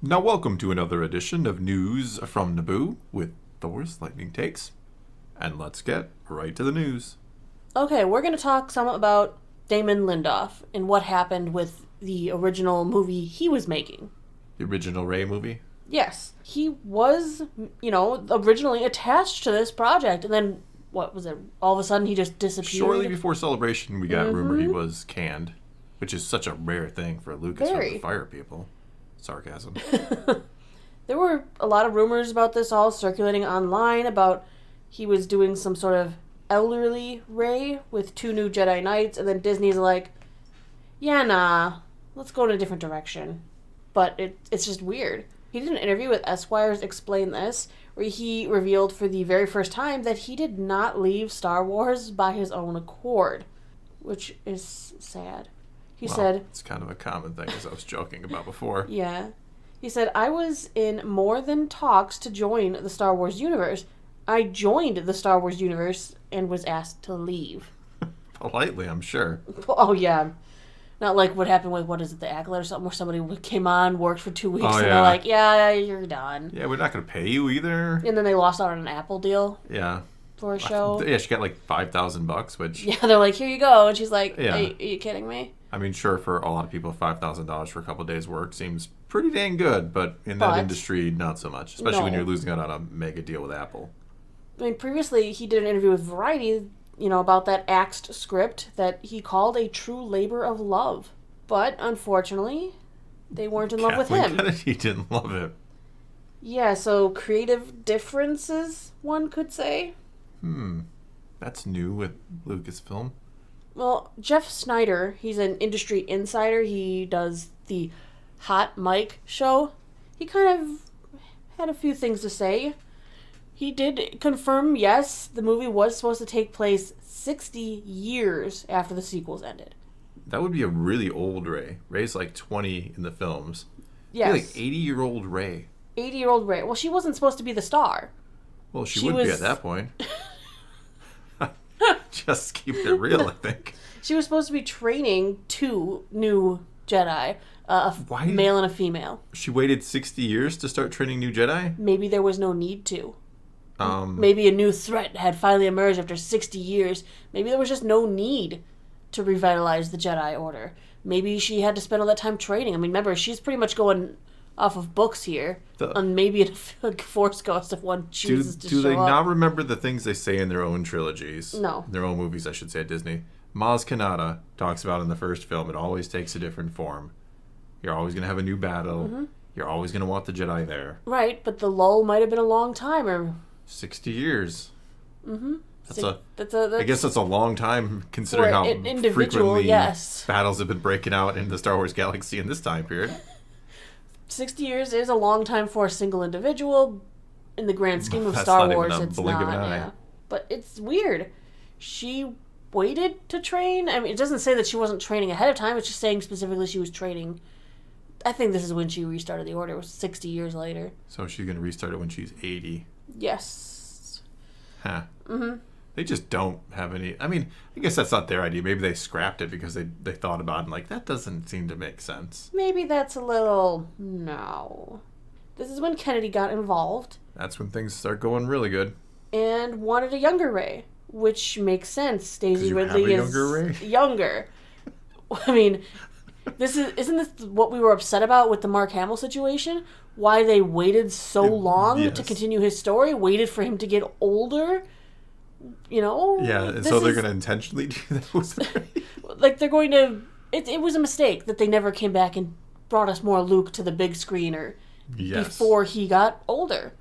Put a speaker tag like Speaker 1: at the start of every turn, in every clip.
Speaker 1: Now, welcome to another edition of News from Naboo with Thor's Lightning Takes. And let's get right to the news.
Speaker 2: Okay, we're going to talk some about Damon Lindelof and what happened with the original movie he was making.
Speaker 1: The original Rey movie?
Speaker 2: Yes. He was, originally attached to this project, and then, what was it, all of a sudden he just disappeared?
Speaker 1: Shortly before Celebration, we got rumor he was canned, which is such a rare thing for Lucasfilm to fire people. Sarcasm.
Speaker 2: There were a lot of rumors about this all circulating online about he was doing some sort of elderly Rey with 2 new Jedi Knights, and then Disney's like, yeah, nah, let's go in a different direction. But it's just weird. He did an interview with Esquire's Explain This, where he revealed for the very first time that he did not leave Star Wars by his own accord, which is sad. He said...
Speaker 1: It's kind of a common thing, as I was joking about before.
Speaker 2: Yeah. He said, I was in more than talks to join the Star Wars universe. I joined the Star Wars universe and was asked to leave.
Speaker 1: Politely, I'm sure.
Speaker 2: Oh, yeah. Not like what happened with, what is it, The Acolyte or something, where somebody came on, worked for 2 weeks, and they're like, yeah, you're done.
Speaker 1: Yeah, we're not going to pay you either.
Speaker 2: And then they lost out on an Apple deal.
Speaker 1: Yeah.
Speaker 2: For a show.
Speaker 1: Yeah, she got like $5,000, which...
Speaker 2: Yeah, they're like, here you go. And she's like,
Speaker 1: yeah.
Speaker 2: Are you kidding me?
Speaker 1: I mean, sure, for a lot of people, $5,000 for a couple of days' work seems pretty dang good, but in that industry, not so much. Especially when you're losing out on a mega deal with Apple.
Speaker 2: I mean, previously, he did an interview with Variety, about that axed script that he called a true labor of love. But, unfortunately, they weren't in love with him.
Speaker 1: He didn't love it.
Speaker 2: Yeah, so creative differences, one could say.
Speaker 1: That's new with Lucasfilm.
Speaker 2: Well, Jeff Snyder, he's an industry insider. He does the Hot Mic show. He kind of had a few things to say. He did confirm, yes, the movie was supposed to take place 60 years after the sequels ended.
Speaker 1: That would be a really old Rey. Rey's like 20 in the films.
Speaker 2: Yes.
Speaker 1: Like 80-year-old Rey.
Speaker 2: 80-year-old Rey. Well, she wasn't supposed to be the star.
Speaker 1: Well, she would be at that point. Just keep it real, I think.
Speaker 2: She was supposed to be training 2 new Jedi, a male and a female.
Speaker 1: She waited 60 years to start training new Jedi?
Speaker 2: Maybe there was no need to. Maybe a new threat had finally emerged after 60 years. Maybe there was just no need to revitalize the Jedi Order. Maybe she had to spend all that time training. I mean, remember, she's pretty much going off of books here, and maybe a Force Ghost if one chooses to show up.
Speaker 1: Do they not remember the things they say in their own trilogies?
Speaker 2: No.
Speaker 1: Their own movies, I should say, at Disney. Maz Kanata talks about in the first film, it always takes a different form. You're always going to have a new battle. Mm-hmm. You're always going to want the Jedi there.
Speaker 2: Right, but the lull might have been a long time, or...
Speaker 1: 60 years.
Speaker 2: Mm-hmm. That's
Speaker 1: I guess that's a long time, considering how frequently battles have been breaking out in the Star Wars galaxy in this time period.
Speaker 2: 60 years is a long time for a single individual. In the grand scheme of Star Wars, it's not. Yeah. But it's weird. She waited to train. I mean, it doesn't say that she wasn't training ahead of time. It's just saying specifically she was training. I think this is when she restarted the Order. It was 60 years later.
Speaker 1: So she's going to restart it when she's 80.
Speaker 2: Yes.
Speaker 1: Huh. Mm-hmm. They just don't have any... I mean, I guess that's not their idea. Maybe they scrapped it because they thought about it and like, that doesn't seem to make sense.
Speaker 2: Maybe that's a little... No. This is when Kennedy got involved.
Speaker 1: That's when things start going really good.
Speaker 2: And wanted a younger Rey, which makes sense. Daisy Ridley is younger. I mean, isn't this what we were upset about with the Mark Hamill situation? Why they waited so long to continue his story? Waited for him to get older?
Speaker 1: Yeah, and so they're going to intentionally do that.
Speaker 2: Like, they're going to... It was a mistake that they never came back and brought us more Luke to the big screen before he got older.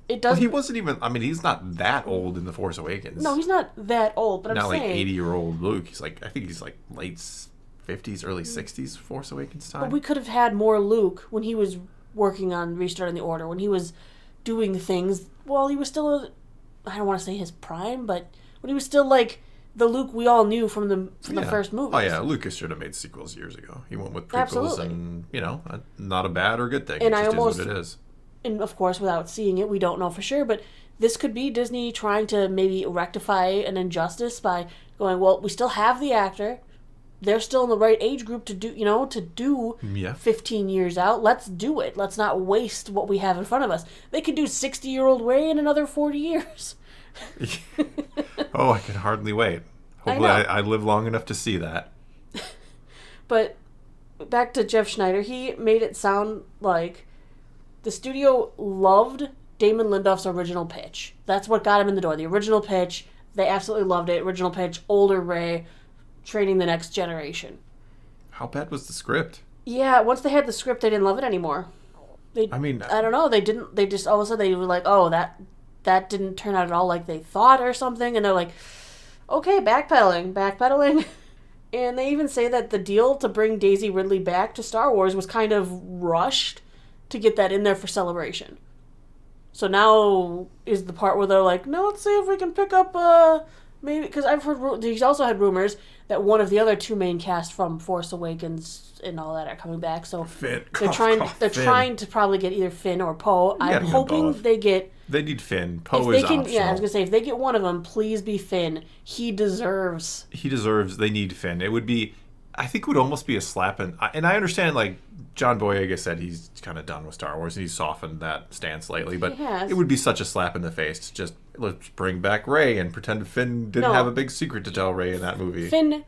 Speaker 2: It doesn't...
Speaker 1: Well, he wasn't even... I mean, he's not that old in The Force Awakens.
Speaker 2: No, he's not that old, but
Speaker 1: I'm saying... Not like 80-year-old Luke. He's like... I think he's like late 50s, early 60s Force Awakens time.
Speaker 2: But we could have had more Luke when he was working on restarting the Order, when he was doing things while he was still... I don't want to say his prime, but when he was still like the Luke we all knew from the first movie.
Speaker 1: Oh yeah, Lucas should have made sequels years ago. He went with prequels, and not a bad or good thing.
Speaker 2: And
Speaker 1: it just is what it is.
Speaker 2: And of course, without seeing it, we don't know for sure. But this could be Disney trying to maybe rectify an injustice by going, well, we still have the actor. they're still in the right age group to do, 15 years out. Let's do it. Let's not waste what we have in front of us. They could do 60-year-old Rey in another 40 years.
Speaker 1: Oh, I can hardly wait. Hopefully I live long enough to see that.
Speaker 2: But back to Jeff Schneider, he made it sound like the studio loved Damon Lindelof's original pitch. That's what got him in the door. The original pitch, they absolutely loved it. Original pitch, older Rey, training the next generation.
Speaker 1: How bad was the script?
Speaker 2: Yeah, once they had the script, they didn't love it anymore. I don't know. They didn't. They just all of a sudden they were like, oh, that didn't turn out at all like they thought or something, and they're like, okay, backpedaling. And they even say that the deal to bring Daisy Ridley back to Star Wars was kind of rushed to get that in there for Celebration. So now is the part where they're like, no, let's see if we can pick up, maybe, because I've heard, he's also had rumors that one of the other two main cast from Force Awakens and all that are coming back. So
Speaker 1: Finn.
Speaker 2: They're trying to probably get either Finn or Poe. I'm hoping they get...
Speaker 1: They need Finn. Poe is optional.
Speaker 2: Yeah, I was going to say, if they get one of them, please be Finn. He deserves... They
Speaker 1: need Finn. It would be... I think it would almost be a slap in... And I understand, like, John Boyega said he's kind of done with Star Wars and he's softened that stance lately, but it would be such a slap in the face to just, let's bring back Rey and pretend Finn didn't have a big secret to tell Rey in that movie.
Speaker 2: Finn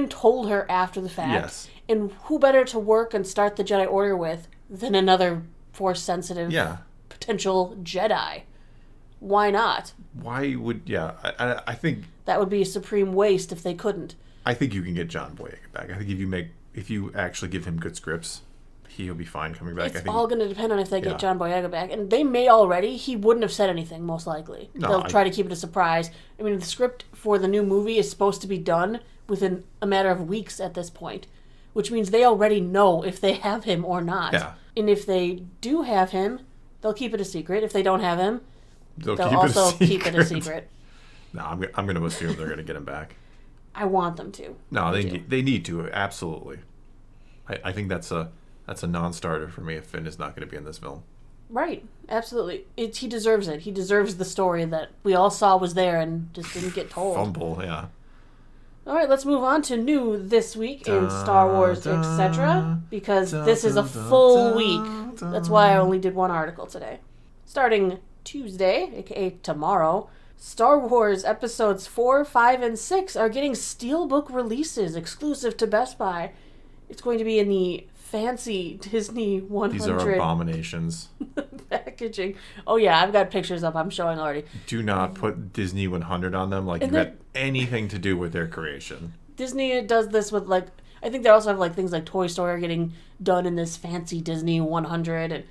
Speaker 2: told her after the fact.
Speaker 1: Yes.
Speaker 2: And who better to work and start the Jedi Order with than another Force-sensitive potential Jedi? Why not?
Speaker 1: Why would... Yeah, I think...
Speaker 2: That would be a supreme waste if they couldn't.
Speaker 1: I think you can get John Boyega back. I think if you actually give him good scripts, he'll be fine coming back.
Speaker 2: It's all going to depend on if they get John Boyega back. And they may already. He wouldn't have said anything, most likely. No, they'll try to keep it a surprise. I mean, the script for the new movie is supposed to be done within a matter of weeks at this point, which means they already know if they have him or not.
Speaker 1: Yeah.
Speaker 2: And if they do have him, they'll keep it a secret. If they don't have him, they'll keep it a secret.
Speaker 1: No, I'm going to assume they're going to get him back.
Speaker 2: I want them to.
Speaker 1: No, they need to, absolutely. I think that's a non-starter for me if Finn is not going to be in this film.
Speaker 2: Right, absolutely. He deserves it. He deserves the story that we all saw was there and just didn't get told.
Speaker 1: Fumble, yeah.
Speaker 2: All right, let's move on to new this week in Star Wars, etc. Because this is a full week. That's why I only did one article today. Starting Tuesday, aka tomorrow, Star Wars Episodes 4, 5, and 6 are getting Steelbook releases exclusive to Best Buy. It's going to be in the fancy Disney 100...
Speaker 1: These are abominations.
Speaker 2: packaging. Oh yeah, I've got pictures up I'm showing already.
Speaker 1: Do not put Disney 100 on them like you had anything to do with their creation.
Speaker 2: Disney does this with, like... I think they also have, like, things like Toy Story are getting done in this fancy Disney 100, and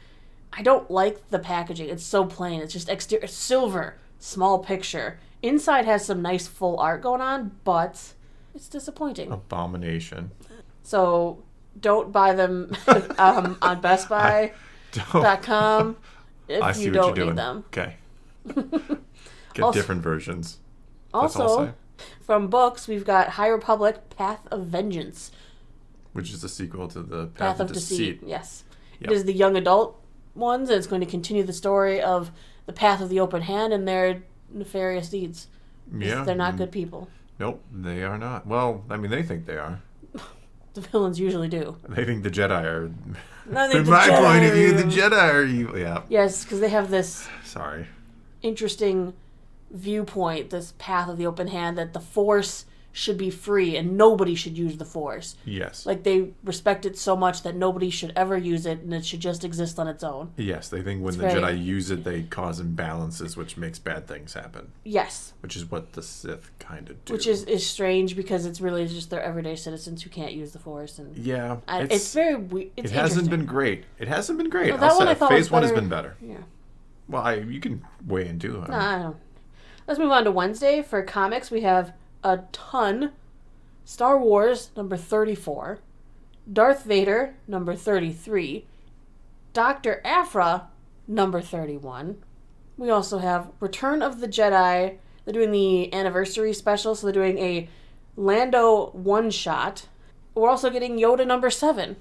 Speaker 2: I don't like the packaging. It's so plain. It's just exterior... silver. Small picture. Inside has some nice full art going on, but it's disappointing.
Speaker 1: Abomination.
Speaker 2: So don't buy them on BestBuy.com if you don't need them.
Speaker 1: Okay. Get different versions. That's
Speaker 2: also, from books, we've got High Republic Path of Vengeance.
Speaker 1: Which is the sequel to the Path of Deceit.
Speaker 2: Yes. Yep. It is the young adult ones, and it's going to continue the story of the Path of the Open Hand and their nefarious deeds. Yeah. They're not good people.
Speaker 1: Nope, they are not. Well, I mean, they think they are.
Speaker 2: The villains usually do.
Speaker 1: They think the Jedi are... From my point of view, the Jedi are evil. Yeah.
Speaker 2: Yes, because they have this...
Speaker 1: Sorry.
Speaker 2: ...interesting viewpoint, this Path of the Open Hand, that the Force should be free and nobody should use the Force.
Speaker 1: Yes.
Speaker 2: Like, they respect it so much that nobody should ever use it and it should just exist on its own.
Speaker 1: Yes, they think when the Jedi use it, they cause imbalances, which makes bad things happen.
Speaker 2: Yes.
Speaker 1: Which is what the Sith kind of do.
Speaker 2: Which is strange because it's really just their everyday citizens who can't use the Force. And
Speaker 1: yeah.
Speaker 2: It's very weird.
Speaker 1: It hasn't been great. It hasn't been great.
Speaker 2: No, that one I thought
Speaker 1: Phase 1 has been better.
Speaker 2: Yeah.
Speaker 1: Well, you can weigh in too.
Speaker 2: No, I don't. Let's move on to Wednesday. For comics, we have a ton. Star Wars, number 34. Darth Vader, number 33. Dr. Aphra, number 31. We also have Return of the Jedi. They're doing the anniversary special, so they're doing a Lando one-shot. We're also getting Yoda number 7.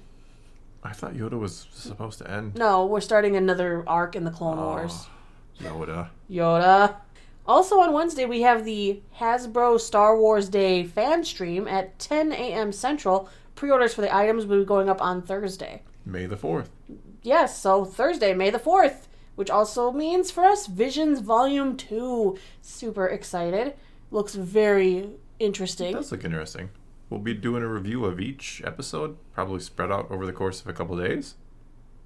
Speaker 1: I thought Yoda was supposed to end.
Speaker 2: No, we're starting another arc in the Clone Wars.
Speaker 1: Yoda.
Speaker 2: Yoda. Also on Wednesday, we have the Hasbro Star Wars Day fan stream at 10 a.m. Central. Pre-orders for the items will be going up on Thursday.
Speaker 1: May the 4th.
Speaker 2: Yes, so Thursday, May the 4th, which also means for us, Visions Volume 2. Super excited. Looks very interesting.
Speaker 1: It does look interesting. We'll be doing a review of each episode, probably spread out over the course of a couple of days.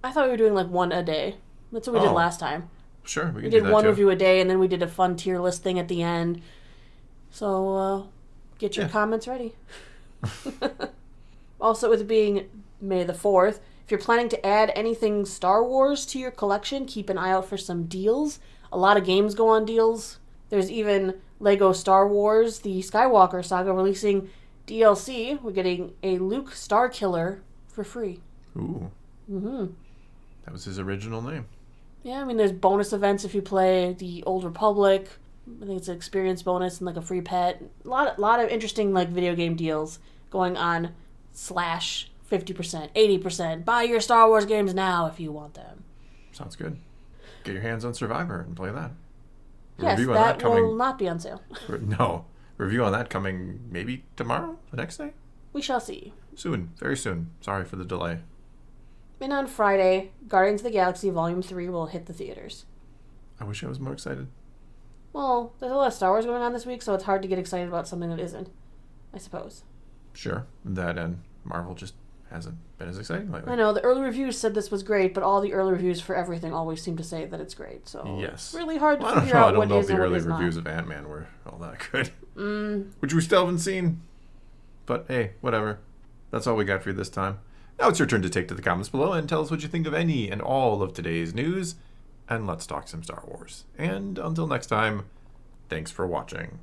Speaker 2: I thought we were doing like one a day. That's what we did last time.
Speaker 1: Sure, we can do that
Speaker 2: We did one
Speaker 1: too.
Speaker 2: review a day, and then we did a fun tier list thing at the end. So, get your comments ready. Also, with it being May the 4th, if you're planning to add anything Star Wars to your collection, keep an eye out for some deals. A lot of games go on deals. There's even Lego Star Wars, the Skywalker saga, releasing DLC. We're getting a Luke Starkiller for free.
Speaker 1: Ooh. Mm-hmm. That was his original name.
Speaker 2: Yeah, I mean, there's bonus events if you play the Old Republic. I think it's an experience bonus and like a free pet. A lot of interesting like video game deals going on. /50%, 80%. Buy your Star Wars games now if you want them.
Speaker 1: Sounds good. Get your hands on Survivor and play that.
Speaker 2: Yes,
Speaker 1: Review on
Speaker 2: that
Speaker 1: coming,
Speaker 2: will not be on sale.
Speaker 1: No. Review on that coming maybe tomorrow? The next day?
Speaker 2: We shall see.
Speaker 1: Soon. Very soon. Sorry for the delay.
Speaker 2: And on Friday, Guardians of the Galaxy Volume 3 will hit the theaters.
Speaker 1: I wish I was more excited.
Speaker 2: Well, there's a lot of Star Wars going on this week, so it's hard to get excited about something that isn't, I suppose.
Speaker 1: Sure. That and Marvel just hasn't been as exciting lately.
Speaker 2: I know, the early reviews said this was great, but all the early reviews for everything always seem to say that it's great, so
Speaker 1: yes.
Speaker 2: It's really hard to figure
Speaker 1: I
Speaker 2: out
Speaker 1: don't
Speaker 2: what
Speaker 1: know
Speaker 2: is
Speaker 1: if the
Speaker 2: and what
Speaker 1: early
Speaker 2: is not.
Speaker 1: reviews of Ant-Man were all that good. Which we still haven't seen. But hey, whatever. That's all we got for you this time. Now it's your turn to take to the comments below and tell us what you think of any and all of today's news. And let's talk some Star Wars. And until next time, thanks for watching.